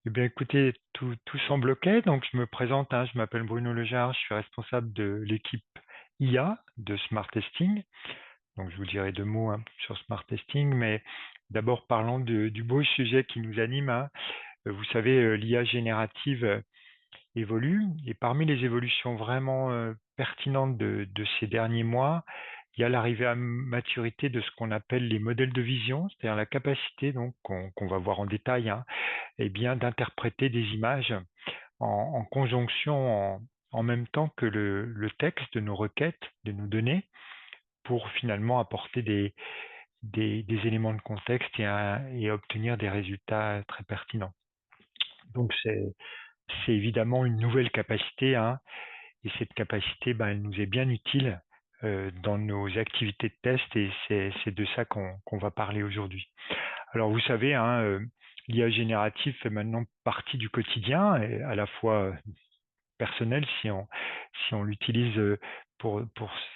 Eh bien, écoutez, tout semble OK. Donc, je me présente, hein, je m'appelle Bruno Lejar, je suis responsable de l'équipe IA de Smart Testing. Donc, je vous dirai deux mots, hein, sur Smart Testing, mais d'abord parlons du beau sujet qui nous anime, hein. Vous savez, l'IA générative évolue, et parmi les évolutions vraiment pertinentes de ces derniers mois, il y a l'arrivée à maturité de ce qu'on appelle les modèles de vision, c'est-à-dire la capacité donc qu'on va voir en détail, hein, eh bien, d'interpréter des images en conjonction, en même temps que le texte de nos requêtes, de nos données, pour finalement apporter des éléments de contexte et obtenir des résultats très pertinents. Donc c'est évidemment une nouvelle capacité, hein, et cette capacité, ben, elle nous est bien utile dans nos activités de test, et c'est de ça qu'on va parler aujourd'hui. Alors vous savez, hein, l'IA générative fait maintenant partie du quotidien, et à la fois personnel si on l'utilise pour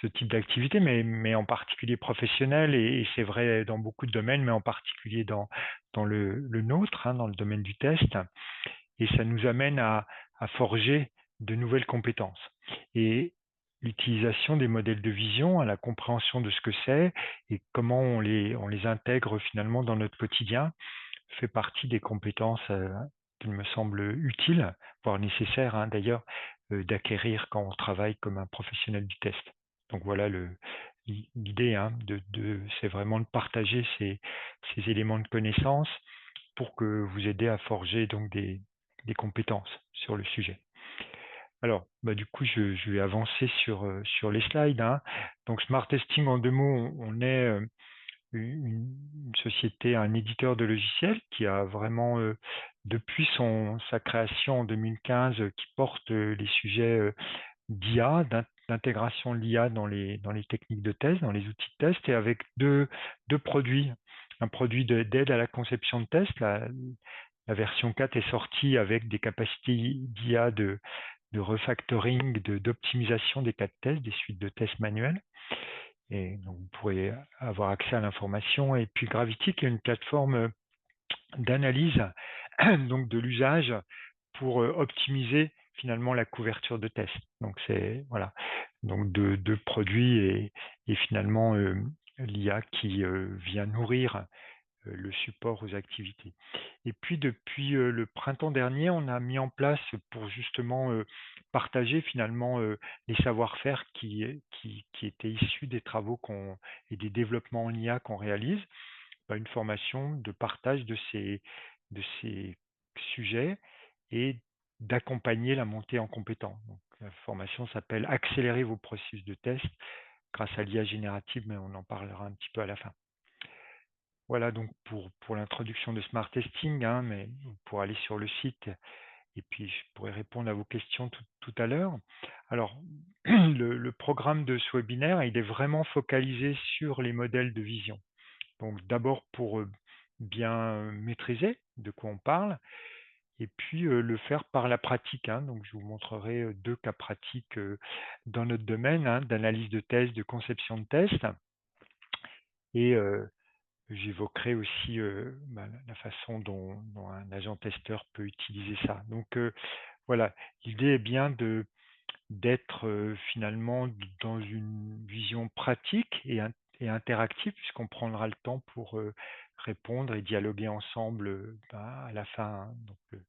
ce type d'activité, mais en particulier professionnel, et c'est vrai dans beaucoup de domaines, mais en particulier dans le nôtre, hein, dans le domaine du test, et ça nous amène à forger de nouvelles compétences. Et l'utilisation des modèles de vision, à la compréhension de ce que c'est et comment on les intègre finalement dans notre quotidien, fait partie des compétences qu'il me semble utile, voire nécessaire, hein, d'ailleurs, d'acquérir quand on travaille comme un professionnel du test. Donc voilà l'idée, hein, c'est vraiment de partager ces éléments de connaissance pour que vous aider à forger donc des compétences sur le sujet. Alors, bah, du coup, je vais avancer sur les slides, hein. Donc, Smart Testing, en deux mots, on est une société, un éditeur de logiciels qui a vraiment, depuis sa création en 2015, qui porte les sujets d'IA, d'intégration de l'IA dans les techniques de test, dans les outils de test, et avec deux produits. Un produit d'aide à la conception de test. La version 4 est sortie avec des capacités d'IA de refactoring, d'optimisation des cas de test, des suites de tests manuels. Et donc, vous pourrez avoir accès à l'information. Et puis Gravity, qui est une plateforme d'analyse donc de l'usage pour optimiser finalement la couverture de tests. Donc c'est voilà, donc deux produits, et finalement l'IA qui vient nourrir le support aux activités. Et puis depuis le printemps dernier, on a mis en place, pour justement partager finalement les savoir-faire qui étaient issus des travaux et des développements en IA qu'on réalise, une formation de partage de ces sujets, et d'accompagner la montée en compétence. Donc, la formation s'appelle Accélérer vos processus de test grâce à l'IA générative, mais on en parlera un petit peu à la fin. Voilà donc pour l'introduction de Smart Testing, hein, mais pour aller sur le site, et puis je pourrais répondre à vos questions tout à l'heure. Alors, le programme de ce webinaire, il est vraiment focalisé sur les modèles de vision. Donc d'abord pour bien maîtriser de quoi on parle, et puis le faire par la pratique, hein. Donc je vous montrerai deux cas pratiques dans notre domaine, hein, d'analyse de test, de conception de test, et j'évoquerai aussi la façon dont un agent testeur peut utiliser ça. Donc voilà, l'idée est bien d'être finalement dans une vision pratique et interactive, puisqu'on prendra le temps pour répondre et dialoguer ensemble à la fin, hein. Donc,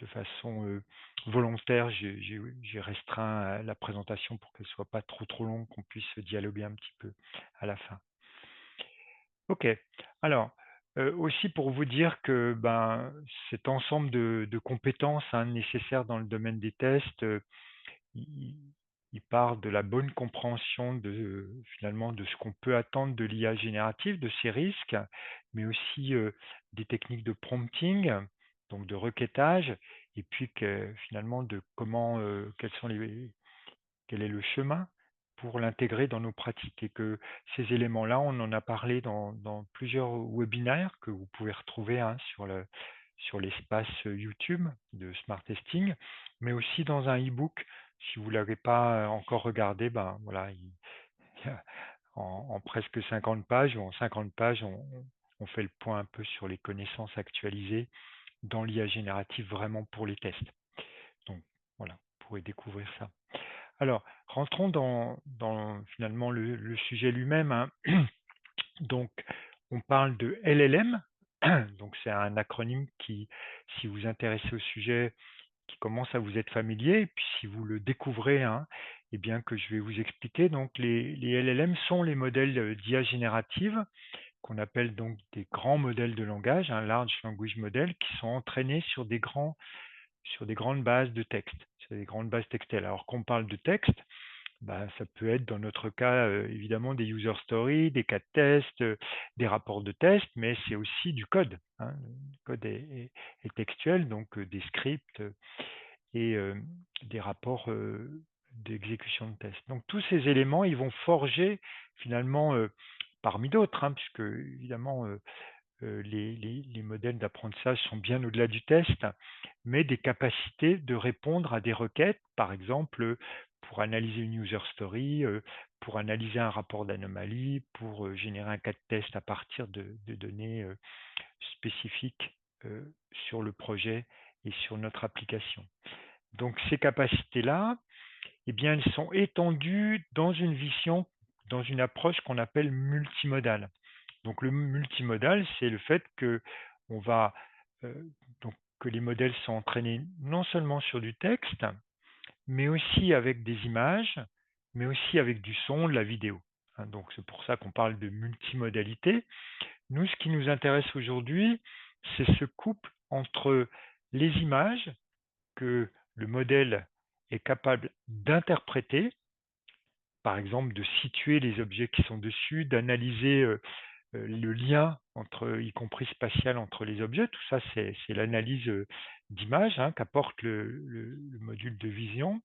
de façon volontaire, j'ai restreint la présentation pour qu'elle soit pas trop longue, qu'on puisse dialoguer un petit peu à la fin. Ok. Alors, aussi pour vous dire que cet ensemble de compétences, hein, nécessaires dans le domaine des tests, il, il part de la bonne compréhension finalement de ce qu'on peut attendre de l'IA générative, de ses risques, mais aussi des techniques de prompting, donc de requêtage, et puis finalement de quel est le chemin pour l'intégrer dans nos pratiques. Et que ces éléments-là, on en a parlé dans plusieurs webinaires que vous pouvez retrouver, hein, sur l'espace YouTube de Smart Testing, mais aussi dans un e-book. Si vous ne l'avez pas encore regardé, voilà, il y a en presque 50 pages, ou en 50 pages, on fait le point un peu sur les connaissances actualisées dans l'IA générative vraiment pour les tests. Donc voilà, vous pourrez découvrir ça. Alors, rentrons dans finalement le sujet lui-même, hein. Donc, on parle de LLM, donc c'est un acronyme qui, si vous vous intéressez au sujet, qui commence à vous être familier, et puis si vous le découvrez, hein, eh bien que je vais vous expliquer. Donc, les LLM sont les modèles d'IA générative, qu'on appelle donc des grands modèles de langage, un large language model, qui sont entraînés sur des grandes bases de texte, sur des grandes bases textuelles. Alors qu'on parle de texte, bah, ça peut être dans notre cas évidemment des user stories, des cas de test, des rapports de test, mais c'est aussi du code, hein. Le code est textuel, donc des scripts et des rapports d'exécution de test. Donc tous ces éléments, ils vont forger finalement, parmi d'autres, hein, puisque évidemment les modèles d'apprentissage sont bien au-delà du test, mais des capacités de répondre à des requêtes, par exemple pour analyser une user story, pour analyser un rapport d'anomalie, pour générer un cas de test à partir de données spécifiques sur le projet et sur notre application. Donc ces capacités-là, eh bien, elles sont étendues dans une vision, dans une approche qu'on appelle multimodale. Donc le multimodal, c'est le fait que on va donc que les modèles sont entraînés non seulement sur du texte, mais aussi avec des images, mais aussi avec du son, de la vidéo, hein. Donc c'est pour ça qu'on parle de multimodalité. Nous, ce qui nous intéresse aujourd'hui, c'est ce couple entre les images que le modèle est capable d'interpréter, par exemple de situer les objets qui sont dessus, d'analyser le lien entre, y compris spatial, entre les objets. Tout ça, c'est l'analyse d'image, hein, qu'apporte le module de vision,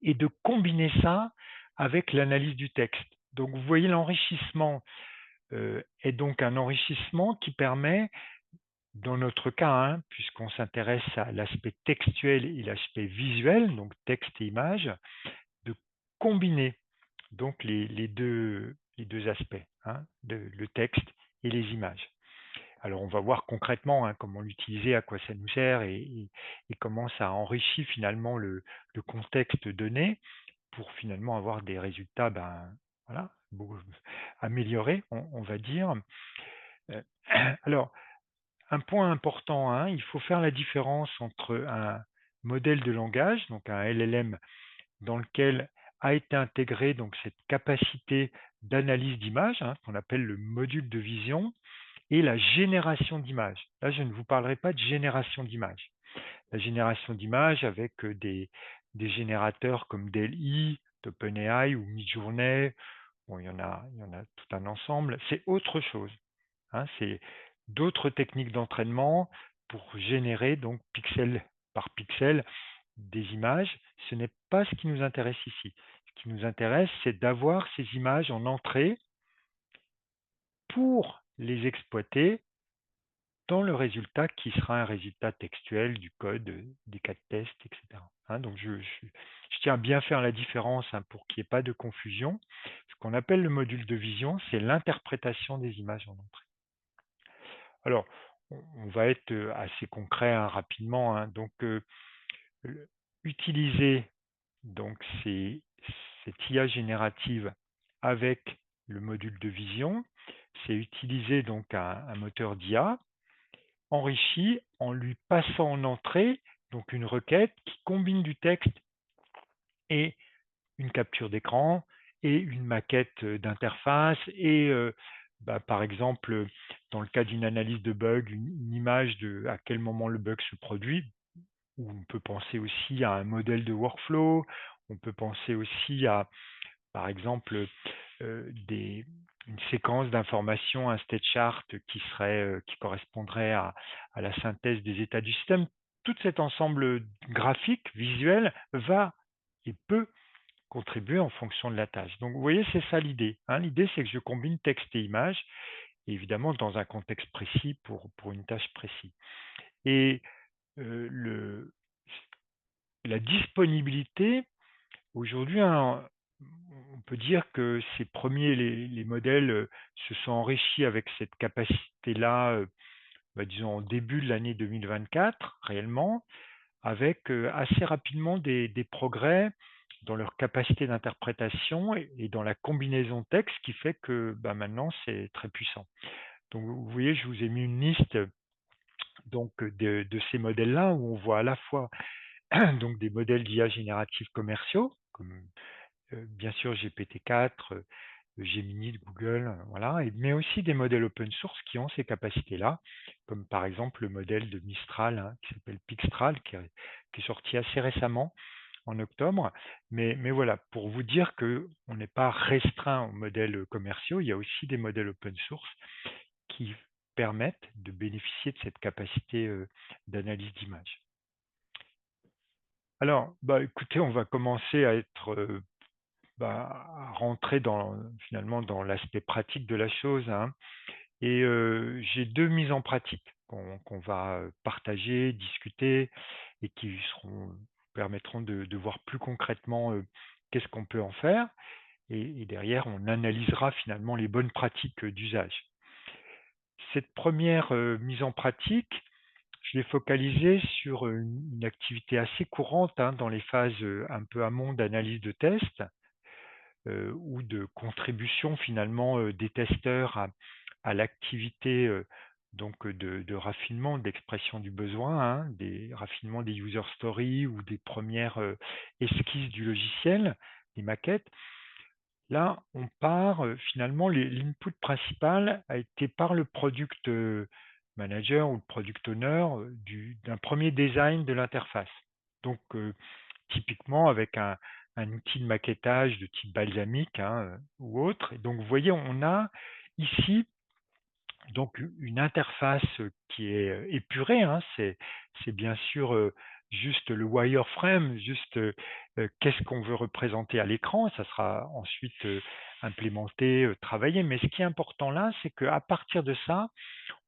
et de combiner ça avec l'analyse du texte. Donc vous voyez, l'enrichissement est donc un enrichissement qui permet, dans notre cas, hein, puisqu'on s'intéresse à l'aspect textuel et l'aspect visuel, donc texte et image, de combiner donc les deux aspects, hein, le texte et les images. Alors on va voir concrètement, hein, comment l'utiliser, à quoi ça nous sert et comment ça enrichit finalement le contexte donné pour finalement avoir des résultats, ben, voilà, améliorés, on va dire. Euh, Alors, un point important, hein, il faut faire la différence entre un modèle de langage, donc un LLM, dans lequel a été intégrée donc cette capacité d'analyse d'image, hein, qu'on appelle le module de vision, et la génération d'images. Là, je ne vous parlerai pas de génération d'images. La génération d'images avec des générateurs comme DALL-E, d'OpenAI ou Midjourney, bon, il y en a tout un ensemble, c'est autre chose, hein, c'est d'autres techniques d'entraînement pour générer donc pixel par pixel des images. Ce n'est pas ce qui nous intéresse ici. Ce qui nous intéresse, c'est d'avoir ces images en entrée pour les exploiter dans le résultat qui sera un résultat textuel du code, des cas de test, etc. Hein, donc je tiens à bien faire la différence, hein, pour qu'il n'y ait pas de confusion. Ce qu'on appelle le module de vision, c'est l'interprétation des images en entrée. Alors, on va être assez concret, hein, rapidement, hein. Donc, utiliser donc cette IA générative avec le module de vision, c'est utiliser donc un moteur d'IA enrichi en lui passant en entrée donc une requête qui combine du texte et une capture d'écran et une maquette d'interface et par exemple, dans le cas d'une analyse de bug, une image de à quel moment le bug se produit, ou on peut penser aussi à un modèle de workflow, on peut penser aussi à, par exemple, une séquence d'informations, un state chart qui correspondrait à la synthèse des états du système. Tout cet ensemble graphique, visuel, va et peut contribuer en fonction de la tâche. Donc, vous voyez, c'est ça l'idée, hein. L'idée, c'est que je combine texte et image, évidemment dans un contexte précis pour une tâche précise. Et la disponibilité, aujourd'hui, hein, on peut dire que ces premiers, les modèles se sont enrichis avec cette capacité-là disons, au début de l'année 2024, réellement, avec assez rapidement des progrès dans leur capacité d'interprétation et dans la combinaison texte qui fait que maintenant c'est très puissant. Donc vous voyez, je vous ai mis une liste donc de ces modèles-là où on voit à la fois donc des modèles d'IA génératifs commerciaux, comme bien sûr GPT-4, Gemini de Google, voilà, mais aussi des modèles open source qui ont ces capacités-là, comme par exemple le modèle de Mistral qui s'appelle Pixtral, qui est sorti assez récemment en octobre. Mais voilà, pour vous dire qu'on n'est pas restreint aux modèles commerciaux, il y a aussi des modèles open source qui permettent de bénéficier de cette capacité d'analyse d'image. Alors, écoutez, on va commencer à être à rentrer finalement dans l'aspect pratique de la chose, hein. Et j'ai deux mises en pratique qu'on va partager, discuter et qui permettront de voir plus concrètement qu'est-ce qu'on peut en faire. Et derrière, on analysera finalement les bonnes pratiques d'usage. Cette première mise en pratique, je l'ai focalisée sur une activité assez courante dans les phases un peu amont d'analyse de test ou de contribution finalement des testeurs à l'activité donc de raffinement, d'expression du besoin, des raffinements des user stories ou des premières esquisses du logiciel, des maquettes. Là, on part finalement, l'input principal a été par le product manager ou le product owner d'un premier design de l'interface. Donc, typiquement avec un outil de maquettage de type balsamique ou autre. Et donc, vous voyez, on a ici donc une interface qui est épurée. C'est bien sûr juste le wireframe, juste qu'est-ce qu'on veut représenter à l'écran. Ça sera ensuite implémenté, travaillé. Mais ce qui est important là, c'est qu'à partir de ça,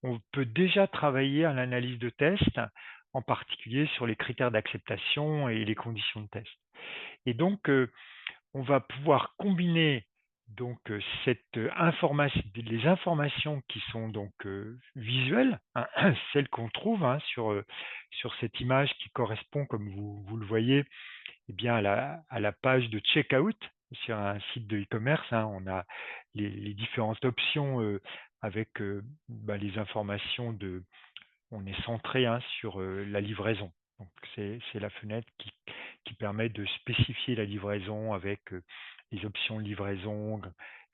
on peut déjà travailler à l'analyse de test, en particulier sur les critères d'acceptation et les conditions de test. Et donc, on va pouvoir combiner donc les informations qui sont donc visuelles, celles qu'on trouve sur cette image qui correspond, comme vous le voyez, eh bien à la page de checkout sur un site de e-commerce. On a les différentes options avec les informations on est centré sur la livraison. Donc c'est la fenêtre qui permet de spécifier la livraison avec les options de livraison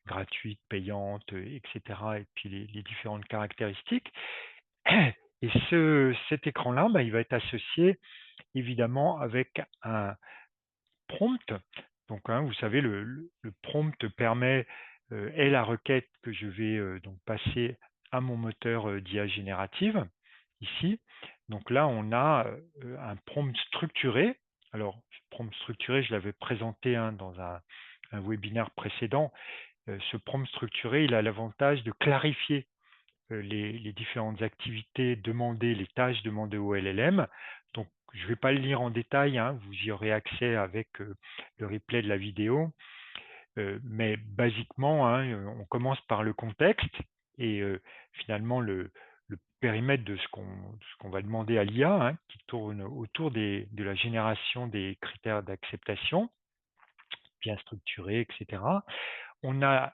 gratuite, payante, etc. Et puis les différentes caractéristiques. Et cet écran-là, il va être associé évidemment avec un prompt. Donc, vous savez, le prompt permet est la requête que je vais donc passer à mon moteur d'IA générative ici. Donc là, on a un prompt structuré. Alors, prompt structuré, je l'avais présenté dans un webinaire précédent. Ce prompt structuré, il a l'avantage de clarifier les différentes activités demandées, les tâches demandées au LLM. Donc, je ne vais pas le lire en détail, vous y aurez accès avec le replay de la vidéo. Mais basiquement, on commence par le contexte et finalement le périmètre de ce qu'on va demander à l'IA, qui tourne autour de la génération des critères d'acceptation, bien structurés, etc. On a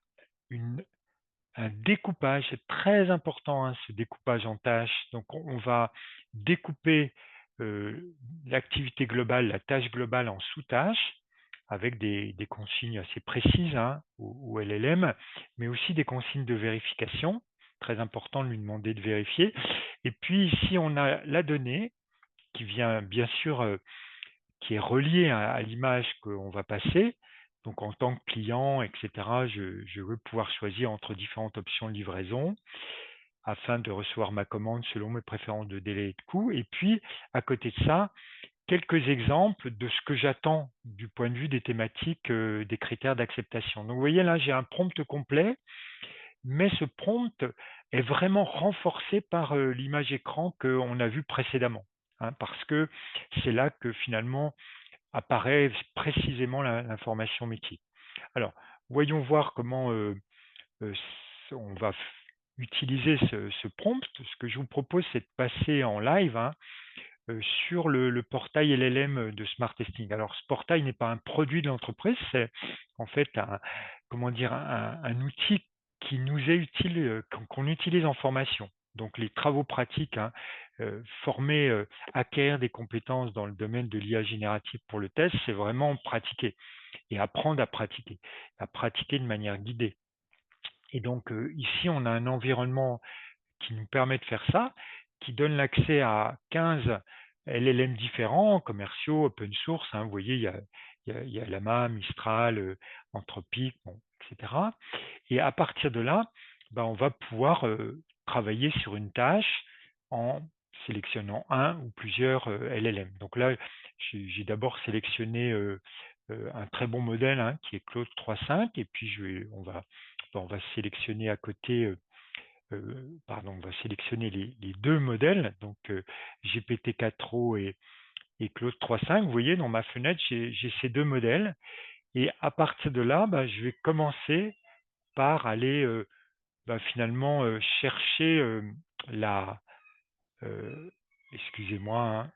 un découpage, c'est très important ce découpage en tâches. Donc on va découper l'activité globale, la tâche globale en sous-tâches avec des consignes assez précises au LLM, mais aussi des consignes de vérification. Très important de lui demander de vérifier. Et puis ici, on a la donnée qui vient bien sûr, qui est reliée à l'image qu'on va passer. Donc en tant que client, etc., je veux pouvoir choisir entre différentes options de livraison afin de recevoir ma commande selon mes préférences de délai et de coût. Et puis, à côté de ça, quelques exemples de ce que j'attends du point de vue des thématiques, des critères d'acceptation. Donc vous voyez là, j'ai un prompt complet, mais ce prompt est vraiment renforcé par l'image écran qu'on a vue précédemment. Parce que c'est là que finalement apparaît précisément l'information métier. Alors, voyons voir comment on va utiliser ce prompt, ce que je vous propose, c'est de passer en live sur le portail LLM de Smart Testing. Alors, ce portail n'est pas un produit de l'entreprise, c'est en fait comment dire, un outil qui nous est utile, qu'on utilise en formation. Donc, les travaux pratiques, former, acquérir des compétences dans le domaine de l'IA générative pour le test, c'est vraiment pratiquer et apprendre à pratiquer de manière guidée. Et donc, ici, on a un environnement qui nous permet de faire ça, qui donne l'accès à 15 LLM différents, commerciaux, open source. Vous voyez, il y a Llama, Mistral, Anthropic, bon, etc. Et à partir de là, on va pouvoir travailler sur une tâche en sélectionnant un ou plusieurs LLM. Donc là, j'ai d'abord sélectionné un très bon modèle qui est Claude 3.5, et puis on va sélectionner à côté pardon, on va sélectionner les deux modèles, donc GPT-4o et Claude 3.5. Vous voyez, dans ma fenêtre, j'ai ces deux modèles. Et à partir de là, je vais commencer par aller finalement chercher la... excusez-moi,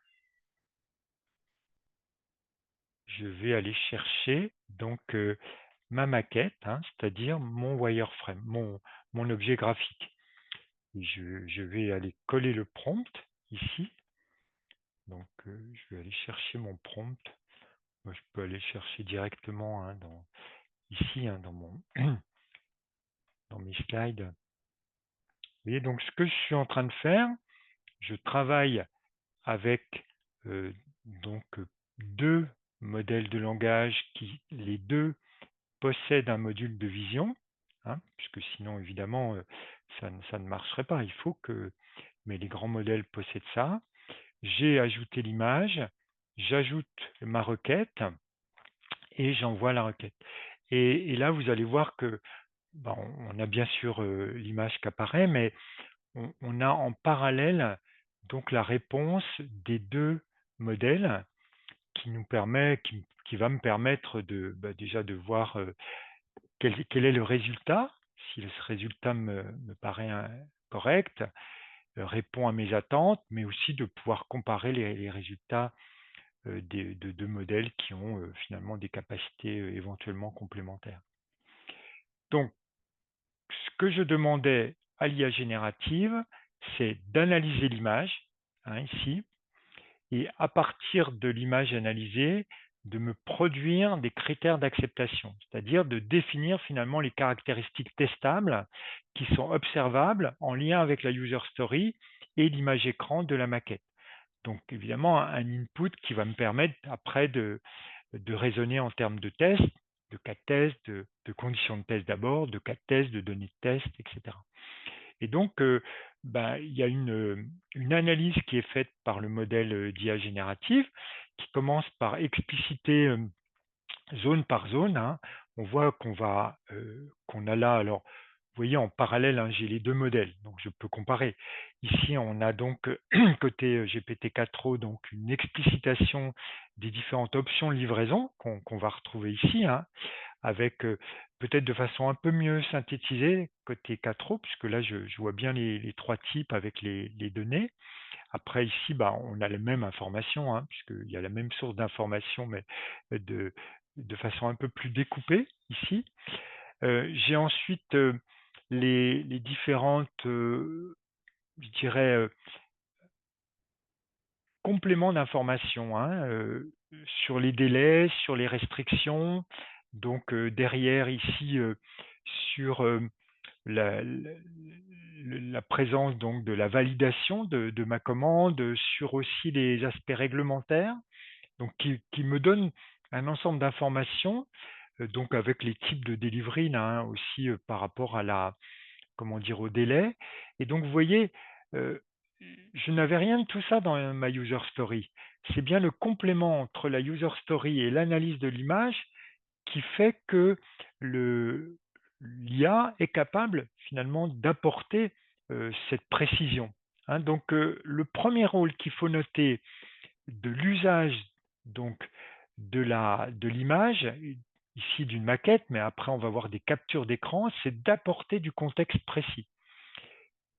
je vais aller chercher donc ma maquette, c'est-à-dire mon wireframe, mon objet graphique. Et je vais aller coller le prompt ici. Donc, je vais aller chercher mon prompt. Moi, je peux aller chercher directement ici, dans mes slides. Vous voyez, donc ce que je suis en train de faire, je travaille avec donc deux modèles de langage qui, les deux, possèdent un module de vision, puisque sinon, évidemment, ça ne marcherait pas. Il faut que les grands modèles possèdent ça. J'ai ajouté l'image, j'ajoute ma requête et j'envoie la requête. Et là, vous allez voir que on a bien sûr l'image qui apparaît, mais on a en parallèle donc la réponse des deux modèles qui va me permettre déjà de voir quel est le résultat, si ce résultat me paraît correct, répond à mes attentes, mais aussi de pouvoir comparer les résultats de deux modèles qui ont finalement des capacités éventuellement complémentaires. Donc, ce que je demandais à l'IA générative, c'est d'analyser l'image, ici, et à partir de l'image analysée, de me produire des critères d'acceptation, c'est-à-dire de définir finalement les caractéristiques testables qui sont observables en lien avec la user story et l'image écran de la maquette. Donc évidemment, un input qui va me permettre après de raisonner en termes de tests, de cas de test, de conditions de test d'abord, de cas de test, de données de test, etc. Et donc, il y a une analyse qui est faite par le modèle d'IA générative qui commence par expliciter zone par zone. On voit qu'on a là, alors, vous voyez, en parallèle, j'ai les deux modèles, donc je peux comparer. Ici, on a donc, côté GPT-4o, donc une explicitation des différentes options livraison qu'on va retrouver ici, avec peut-être de façon un peu mieux synthétisée côté 4o, puisque là, je vois bien les trois types avec les données. Après, ici, on a les mêmes informations, puisqu'il y a la même source d'information, mais de façon un peu plus découpée ici. J'ai ensuite les différentes, je dirais, compléments d'informations sur les délais, sur les restrictions. Donc derrière ici, sur la présence donc de la validation de ma commande, sur aussi les aspects réglementaires, donc qui me donne un ensemble d'informations, donc avec les types de delivery aussi par rapport à comment dire, au délai. Et donc vous voyez, je n'avais rien de tout ça dans ma user story. C'est bien le complément entre la user story et l'analyse de l'image qui fait que l'IA est capable finalement d'apporter cette précision. Donc le premier rôle qu'il faut noter de l'usage donc de l'image, ici d'une maquette, mais après on va voir des captures d'écran, c'est d'apporter du contexte précis.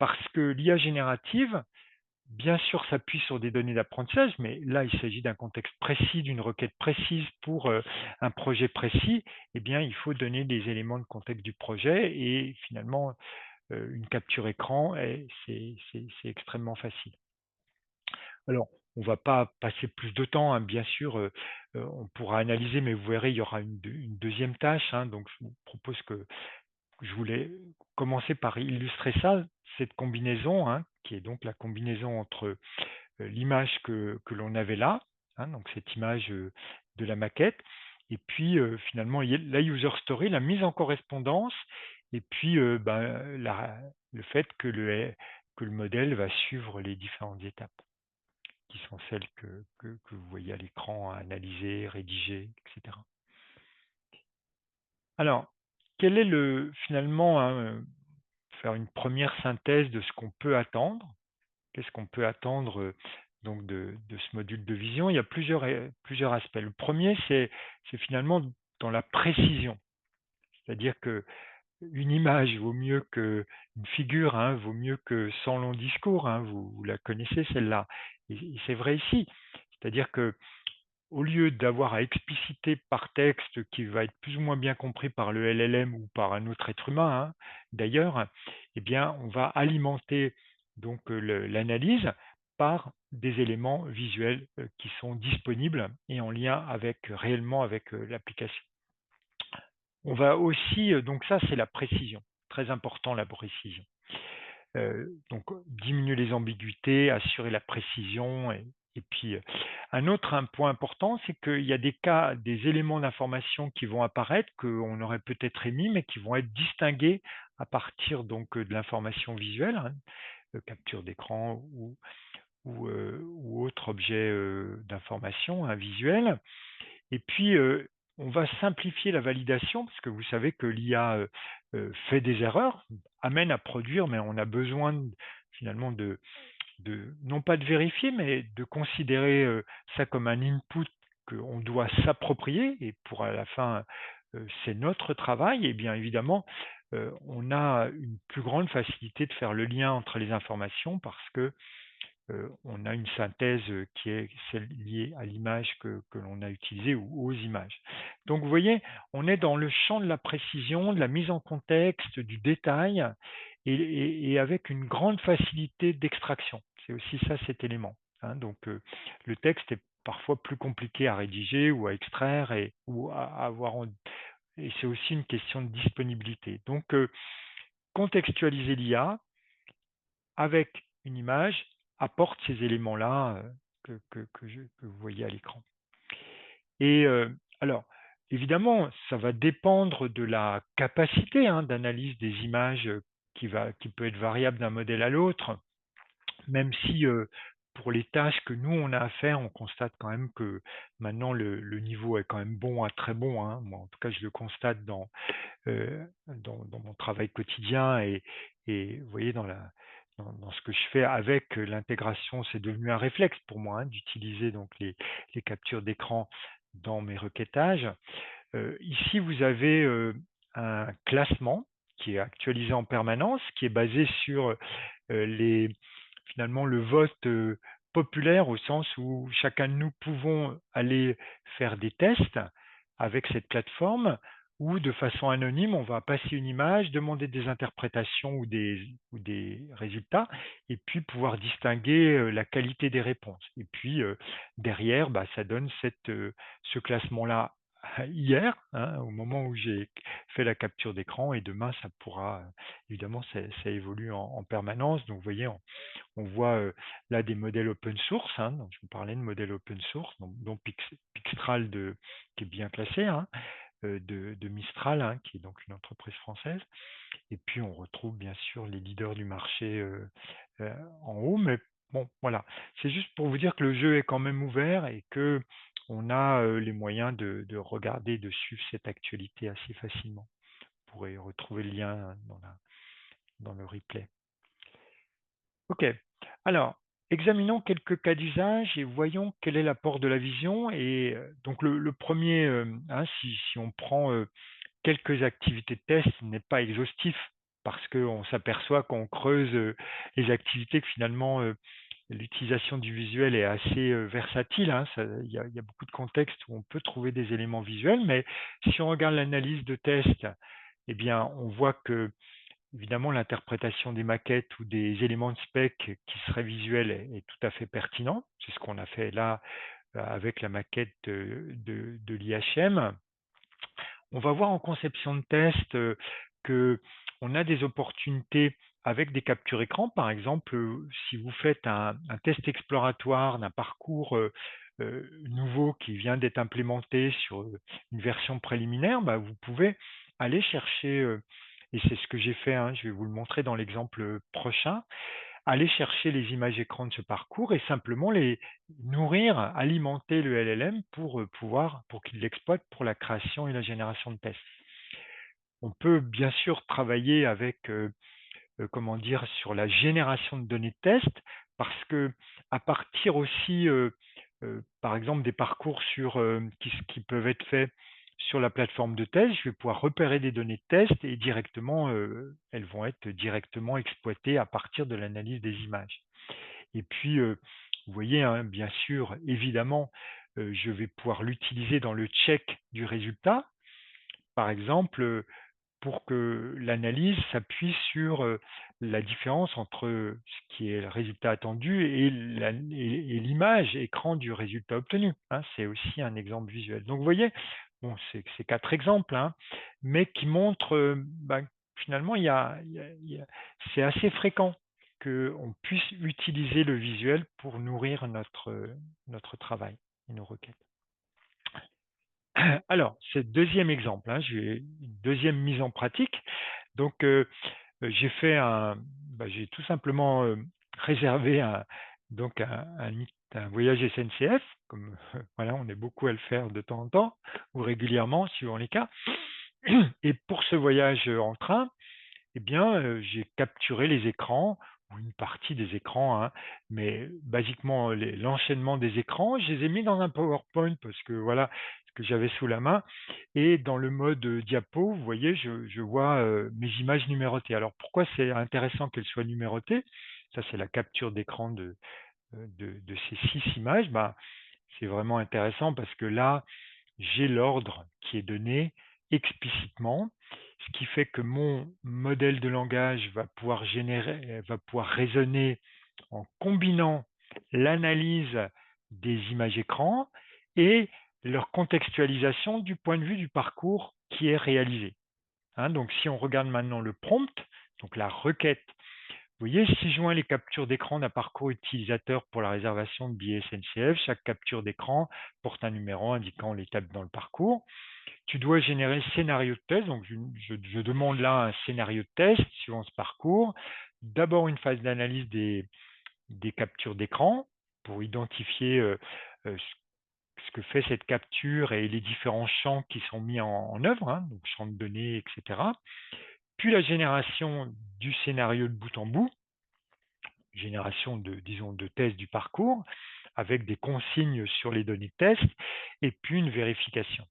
parce que l'IA générative, bien sûr, s'appuie sur des données d'apprentissage, mais là, il s'agit d'un contexte précis, d'une requête précise pour un projet précis. Eh bien, il faut donner des éléments de contexte du projet et finalement, une capture écran, c'est extrêmement facile. Alors, on ne va pas passer plus de temps, hein, bien sûr, on pourra analyser, mais vous verrez, il y aura une deuxième tâche. Hein, donc, je vous propose que je voulais commencer par illustrer ça, cette combinaison, hein, qui est donc la combinaison entre l'image que l'on avait là, hein, donc cette image de la maquette, et puis finalement la user story, la mise en correspondance, et puis le fait que le modèle va suivre les différentes étapes, qui sont celles que vous voyez à l'écran, à analyser, rédiger, etc. Alors, quel est finalement, hein, faire une première synthèse de ce qu'on peut attendre? Qu'est-ce qu'on peut attendre donc de ce module de vision? Il y a plusieurs aspects. Le premier, c'est finalement dans la précision. C'est-à-dire que une image vaut mieux qu'une figure, hein, vaut mieux que 100 longs discours. Hein, vous la connaissez celle-là. Et c'est vrai ici. C'est-à-dire que au lieu d'avoir à expliciter par texte qui va être plus ou moins bien compris par le LLM ou par un autre être humain, hein, d'ailleurs, eh bien, on va alimenter donc l'analyse par des éléments visuels qui sont disponibles et en lien réellement avec l'application. On va aussi, donc ça c'est la précision, très important la précision. Donc diminuer les ambiguïtés, assurer la précision. Et puis un point important, c'est qu'il y a des éléments d'information qui vont apparaître qu'on aurait peut-être émis, mais qui vont être distingués à partir donc de l'information visuelle, hein, capture d'écran ou autre objet d'information, hein, visuel. Et puis, on va simplifier la validation parce que vous savez que l'IA fait des erreurs, amène à produire, mais on a besoin finalement non pas de vérifier, mais de considérer ça comme un input qu'on doit s'approprier et pour à la fin, c'est notre travail. Et bien évidemment, on a une plus grande facilité de faire le lien entre les informations parce que on a une synthèse qui est celle liée à l'image que l'on a utilisée ou aux images. Donc vous voyez, on est dans le champ de la précision, de la mise en contexte, du détail, et avec une grande facilité d'extraction. C'est aussi ça cet élément. Hein. Donc le texte est parfois plus compliqué à rédiger ou à extraire ou à avoir et c'est aussi une question de disponibilité. Donc contextualiser l'IA avec une image apporte ces éléments-là que vous voyez à l'écran. Et alors, évidemment, ça va dépendre de la capacité hein, d'analyse des images qui peut être variable d'un modèle à l'autre, même si pour les tâches que nous, on a à faire, on constate quand même que maintenant le niveau est quand même bon à très bon. Hein. Moi, en tout cas, je le constate dans mon travail quotidien et vous voyez, dans ce que je fais avec l'intégration, c'est devenu un réflexe pour moi hein, d'utiliser donc les captures d'écran dans mes requêtages. Ici, vous avez un classement qui est actualisé en permanence, qui est basé sur finalement le vote populaire au sens où chacun de nous pouvons aller faire des tests avec cette plateforme où de façon anonyme, on va passer une image, demander des interprétations ou des résultats, et puis pouvoir distinguer la qualité des réponses. Et puis derrière, ça donne ce classement-là hier, hein, au moment où j'ai fait la capture d'écran, et demain, ça pourra, évidemment, ça évolue en permanence. Donc, vous voyez, on voit là des modèles open source, hein, donc je vous parlais de modèles open source, dont Pixtral qui est bien classé, hein, de Mistral, hein, qui est donc une entreprise française. Et puis on retrouve bien sûr les leaders du marché en haut, mais bon, voilà. C'est juste pour vous dire que le jeu est quand même ouvert et que on a les moyens de regarder, de suivre cette actualité assez facilement. Vous pourrez retrouver le lien hein, dans le replay. Ok. Alors, examinons quelques cas d'usage et voyons quel est l'apport de la vision. Et donc le premier, hein, si on prend quelques activités de test, n'est pas exhaustif, parce qu'on s'aperçoit qu'on creuse les activités, que finalement l'utilisation du visuel est assez versatile, hein. Il y a beaucoup de contextes où on peut trouver des éléments visuels, mais si on regarde l'analyse de test, eh bien, on voit que évidemment, l'interprétation des maquettes ou des éléments de spec qui seraient visuels est tout à fait pertinent. C'est ce qu'on a fait là avec la maquette de l'IHM. On va voir en conception de test que on a des opportunités avec des captures écran. Par exemple, si vous faites un test exploratoire d'un parcours nouveau qui vient d'être implémenté sur une version préliminaire, bah, vous pouvez aller chercher, et c'est ce que j'ai fait, hein, je vais vous le montrer dans l'exemple prochain, aller chercher les images écran de ce parcours et simplement les nourrir, alimenter le LLM pour qu'il l'exploite pour la création et la génération de tests. On peut bien sûr travailler avec, comment dire, sur la génération de données de test, parce que à partir aussi, par exemple, des parcours qui peuvent être faits sur la plateforme de test, je vais pouvoir repérer des données de test et directement, elles vont être directement exploitées à partir de l'analyse des images. Et puis, vous voyez, hein, bien sûr, évidemment, je vais pouvoir l'utiliser dans le check du résultat. Par exemple, pour que l'analyse s'appuie sur la différence entre ce qui est le résultat attendu et l'image écran du résultat obtenu, hein. C'est aussi un exemple visuel. Donc, vous voyez, bon, c'est 4 exemples, hein, mais qui montrent finalement, c'est assez fréquent qu'on puisse utiliser le visuel pour nourrir notre travail et nos requêtes. Alors, c'est le deuxième exemple, hein, j'ai une deuxième mise en pratique. Donc, j'ai fait j'ai tout simplement réservé un voyage SNCF, comme voilà, on est beaucoup à le faire de temps en temps, ou régulièrement, suivant les cas. Et pour ce voyage en train, eh bien, j'ai capturé les écrans, ou une partie des écrans, hein, mais basiquement l'enchaînement des écrans, je les ai mis dans un PowerPoint parce que voilà ce que j'avais sous la main. Et dans le mode diapo, vous voyez, je vois mes images numérotées. Alors pourquoi c'est intéressant qu'elles soient numérotées? Ça, c'est la capture d'écran de ces 6 images. Bah, c'est vraiment intéressant parce que là, j'ai l'ordre qui est donné explicitement, ce qui fait que mon modèle de langage va pouvoir raisonner en combinant l'analyse des images écran et leur contextualisation du point de vue du parcours qui est réalisé. Hein, donc si on regarde maintenant le prompt, donc la requête, vous voyez, si joint les captures d'écran d'un parcours utilisateur pour la réservation de billets SNCF, chaque capture d'écran porte un numéro indiquant l'étape dans le parcours. Tu dois générer un scénario de test, donc je demande là un scénario de test suivant ce parcours. D'abord une phase d'analyse des captures d'écran pour identifier ce que fait cette capture et les différents champs qui sont mis en œuvre, hein, donc champs de données, etc. Puis la génération du scénario de bout en bout, génération de tests du parcours, avec des consignes sur les données de test, et puis une vérification.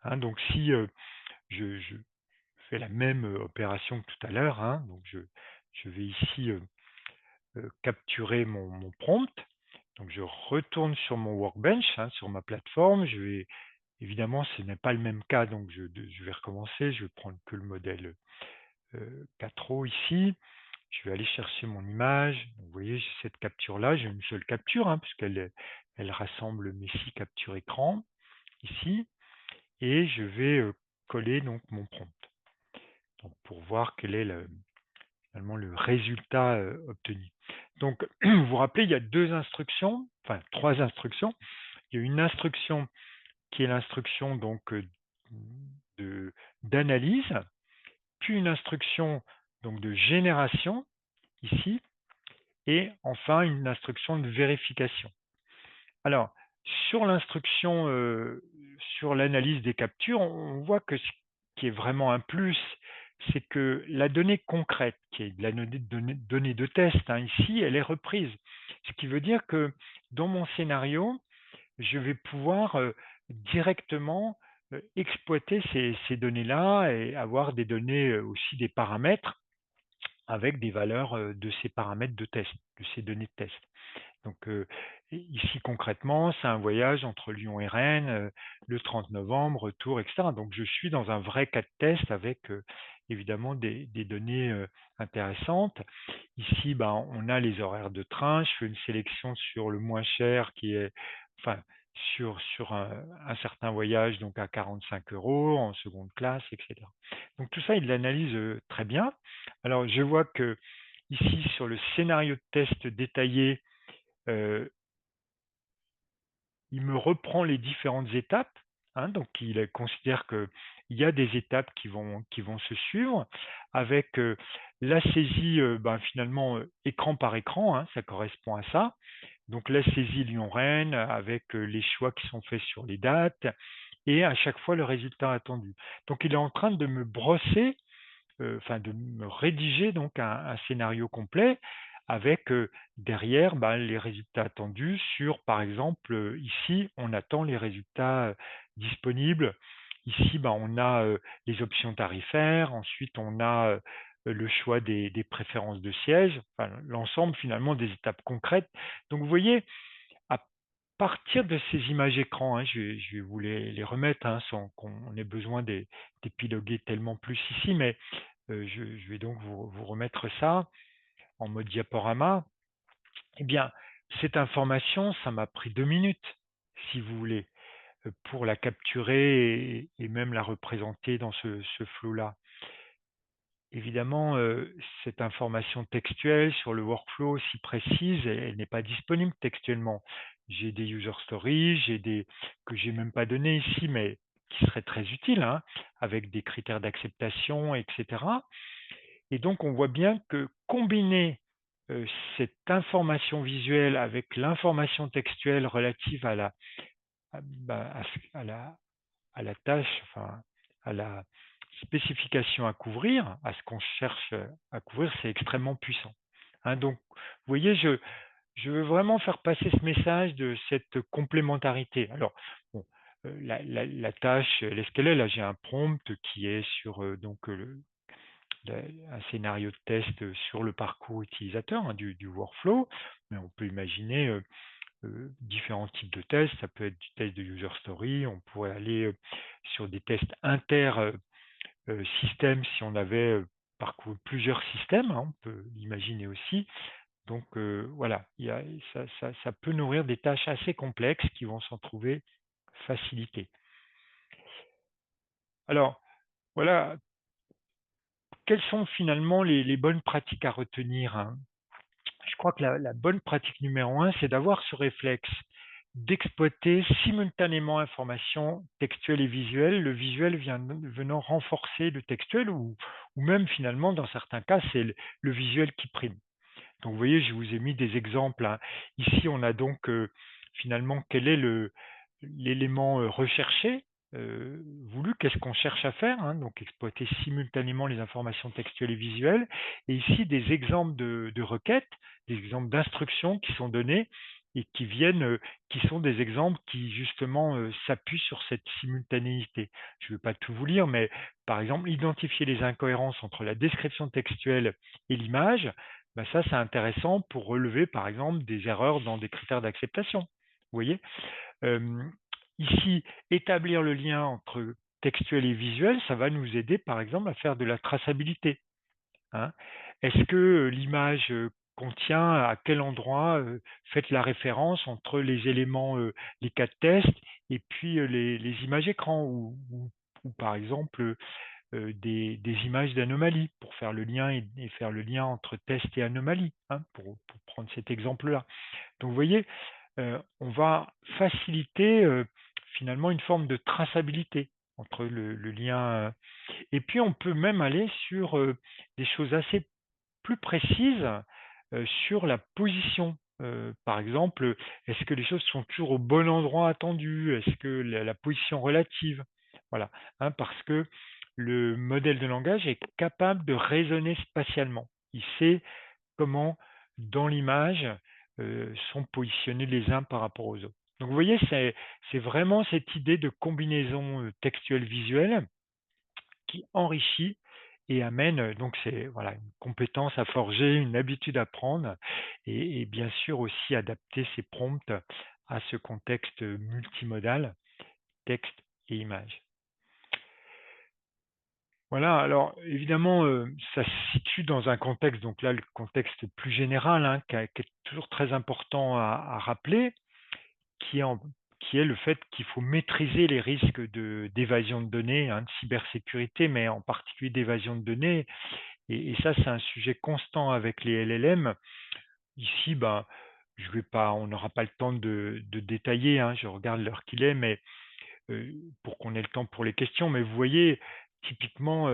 Hein, donc si je fais la même opération que tout à l'heure, hein, donc je vais ici capturer mon prompt, donc je retourne sur mon workbench, hein, sur ma plateforme, évidemment ce n'est pas le même cas, donc je vais recommencer, je vais prendre que le modèle 4O ici. Je vais aller chercher mon image. Donc, vous voyez, j'ai cette capture-là. J'ai une seule capture, hein, puisqu'elle rassemble mes 6 captures écran ici. Et je vais coller donc mon prompt. Donc, pour voir quel est finalement le résultat obtenu. Donc, vous vous rappelez, il y a 2 instructions, enfin 3 instructions. Il y a une instruction qui est l'instruction donc d'analyse, puis une instruction donc de génération ici, et enfin une instruction de vérification. Alors, sur l'instruction, sur l'analyse des captures, on voit que ce qui est vraiment un plus, c'est que la donnée concrète, qui est la donnée de test, hein, ici, elle est reprise. Ce qui veut dire que dans mon scénario, je vais pouvoir directement exploiter ces données-là et avoir des données aussi des paramètres avec des valeurs de ces paramètres de test, de ces données de test. Donc ici concrètement, c'est un voyage entre Lyon et Rennes, le 30 novembre, retour, etc. Donc je suis dans un vrai cas de test avec évidemment des données intéressantes. Ici, ben, on a les horaires de train. Je fais une sélection sur le moins cher qui est, enfin, sur un certain voyage, donc à 45 € en seconde classe, etc. Donc tout ça, il l'analyse très bien. Alors je vois que ici, sur le scénario de test détaillé, euh, il me reprend les différentes étapes, hein, donc il considère qu'il y a des étapes qui vont se suivre, avec la saisie ben, finalement écran par écran, hein, ça correspond à ça. Donc la saisie Lyon-Rennes avec les choix qui sont faits sur les dates et à chaque fois le résultat attendu. Donc il est en train de me brosser, enfin de me rédiger donc un scénario complet avec derrière ben, les résultats attendus sur, par exemple, ici, on attend les résultats disponibles. Ici, ben, on a les options tarifaires, ensuite on a le choix des préférences de siège, enfin, l'ensemble finalement des étapes concrètes. Donc vous voyez, à partir de ces images écran, hein, je vais vous les remettre hein, sans qu'on ait besoin d'épiloguer tellement plus ici, mais je vais donc vous remettre ça en mode diaporama. Eh bien, cette information, ça m'a pris 2 minutes, si vous voulez, pour la capturer et même la représenter dans ce flow-là. Évidemment, cette information textuelle sur le workflow si précise, elle n'est pas disponible textuellement. J'ai des user stories, j'ai des que j'ai même pas donné ici, mais qui seraient très utiles, hein, avec des critères d'acceptation, etc. Et donc, on voit bien que combiner cette information visuelle avec l'information textuelle relative à bah, à la tâche, enfin, à la spécification à couvrir, à ce qu'on cherche à couvrir, c'est extrêmement puissant. Hein, donc, vous voyez, je veux vraiment faire passer ce message de cette complémentarité. Alors, bon, la tâche, elle est ce qu'elle est. Là, j'ai un prompt qui est sur un scénario de test sur le parcours utilisateur hein, du workflow, mais on peut imaginer différents types de tests. Ça peut être du test de user story, on pourrait aller sur des tests inter-systèmes si on avait parcouru plusieurs systèmes, hein, on peut l'imaginer aussi. Donc voilà, ça peut nourrir des tâches assez complexes qui vont s'en trouver facilitées. Alors, voilà, quelles sont finalement les bonnes pratiques à retenir hein? Je crois que la bonne pratique numéro un, c'est d'avoir ce réflexe d'exploiter simultanément informations textuelles et visuelles, le visuel venant renforcer le textuel ou même finalement, dans certains cas, c'est le visuel qui prime. Donc vous voyez, je vous ai mis des exemples. Hein. Ici, on a donc finalement quel est l'élément recherché, voulu, qu'est-ce qu'on cherche à faire, hein, donc exploiter simultanément les informations textuelles et visuelles. Et ici, des exemples de requêtes, des exemples d'instructions qui sont données et qui viennent, qui sont des exemples qui justement s'appuient sur cette simultanéité. Je ne vais pas tout vous lire, mais par exemple, identifier les incohérences entre la description textuelle et l'image, ben ça c'est intéressant pour relever par exemple des erreurs dans des critères d'acceptation. Vous voyez ici, établir le lien entre textuel et visuel, ça va nous aider par exemple à faire de la traçabilité. Hein. Est-ce que l'image contient à quel endroit faites la référence entre les éléments, les cas de test et puis les images écran ou par exemple des images d'anomalies pour faire le lien et faire le lien entre test et anomalie, hein, pour prendre cet exemple-là. Donc vous voyez, on va faciliter finalement une forme de traçabilité entre le lien. Et puis on peut même aller sur des choses assez plus précises sur la position. Par exemple, est-ce que les choses sont toujours au bon endroit attendu? Est-ce que la position relative? Voilà, hein, parce que le modèle de langage est capable de raisonner spatialement. Il sait comment, dans l'image, sont positionnés les uns par rapport aux autres. Donc vous voyez, c'est vraiment cette idée de combinaison textuelle-visuelle qui enrichit et amène, donc c'est voilà, une compétence à forger, une habitude à prendre et bien sûr aussi adapter ses prompts à ce contexte multimodal, texte et image. Voilà, alors évidemment, ça se situe dans un contexte, donc là, le contexte plus général, hein, qui est toujours très important à rappeler, qui est, qui est le fait qu'il faut maîtriser les risques d'évasion de données, hein, de cybersécurité, mais en particulier d'évasion de données. Et ça, c'est un sujet constant avec les LLM. Ici, ben, je vais pas, on n'aura pas le temps de détailler, hein, je regarde l'heure qu'il est, mais pour qu'on ait le temps pour les questions. Mais vous voyez, typiquement,